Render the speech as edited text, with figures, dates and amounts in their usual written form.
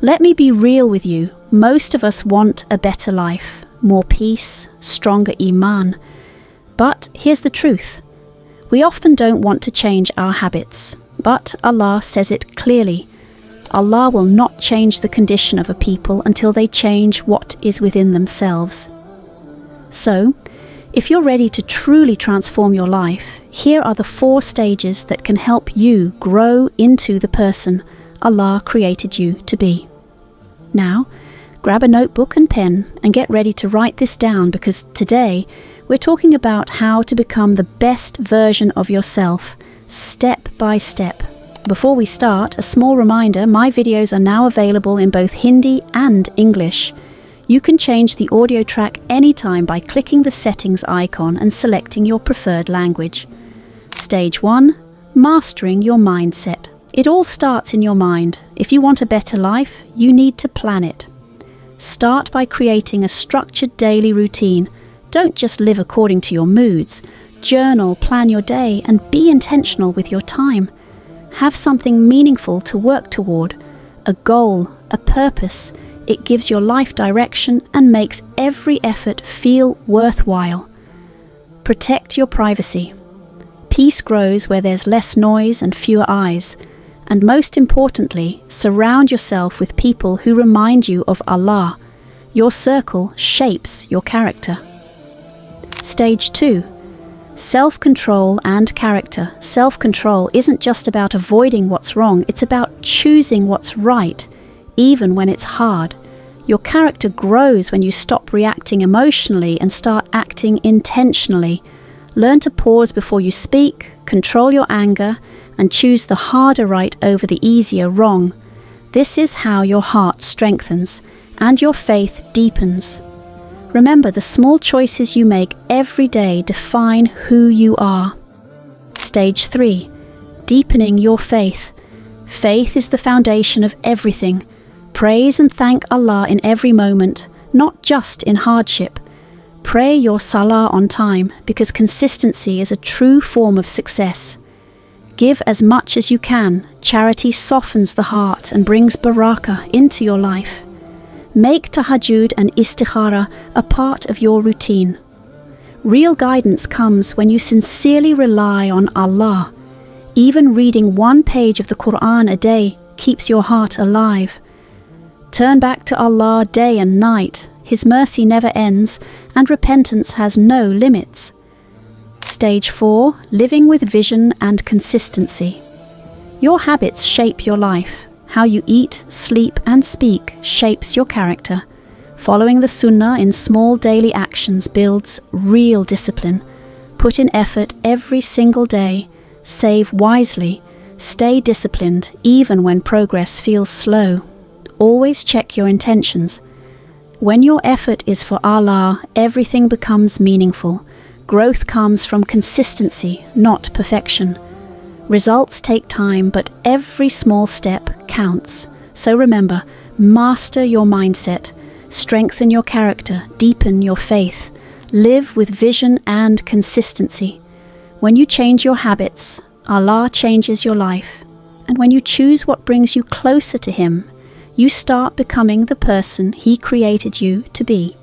Let me be real with you. Most of us want a better life, more peace, stronger iman. But here's the truth. We often don't want to change our habits, but Allah says it clearly. Allah will not change the condition of a people until they change what is within themselves. So, if you're ready to truly transform your life, here are the 4 stages that can help you grow into the person Allah created you to be. Now, grab a notebook and pen and get ready to write this down, because today we're talking about how to become the best version of yourself, step by step. Before we start, a small reminder, my videos are now available in both Hindi and English. You can change the audio track anytime by clicking the settings icon and selecting your preferred language. Stage 1. Mastering your mindset. It all starts in your mind. If you want a better life, you need to plan it. Start by creating a structured daily routine. Don't just live according to your moods. Journal, plan your day, and be intentional with your time. Have something meaningful to work toward, a goal, a purpose. It gives your life direction and makes every effort feel worthwhile. Protect your privacy. Peace grows where there's less noise and fewer eyes. And most importantly, surround yourself with people who remind you of Allah. Your circle shapes your character. Stage 2. Self-control and character. Self-control isn't just about avoiding what's wrong, it's about choosing what's right, even when it's hard. Your character grows when you stop reacting emotionally and start acting intentionally. Learn to pause before you speak, control your anger, and choose the harder right over the easier wrong. This is how your heart strengthens and your faith deepens. Remember, the small choices you make every day define who you are. Stage 3. Deepening your faith. Faith is the foundation of everything. Praise and thank Allah in every moment, not just in hardship. Pray your salah on time, because consistency is a true form of success. Give as much as you can. Charity softens the heart and brings barakah into your life. Make tahajjud and istikhara a part of your routine. Real guidance comes when you sincerely rely on Allah. Even reading 1 page of the Quran a day keeps your heart alive. Turn back to Allah day and night. His mercy never ends, and repentance has no limits. Stage 4. Living with vision and consistency. Your habits shape your life. How you eat, sleep, and speak shapes your character. Following the sunnah in small daily actions builds real discipline. Put in effort every single day. Save wisely. Stay disciplined even when progress feels slow. Always check your intentions. When your effort is for Allah, everything becomes meaningful. Growth comes from consistency, not perfection. Results take time, but every small step counts. So remember, master your mindset, strengthen your character, deepen your faith, live with vision and consistency. When you change your habits, Allah changes your life. And when you choose what brings you closer to Him, you start becoming the person He created you to be.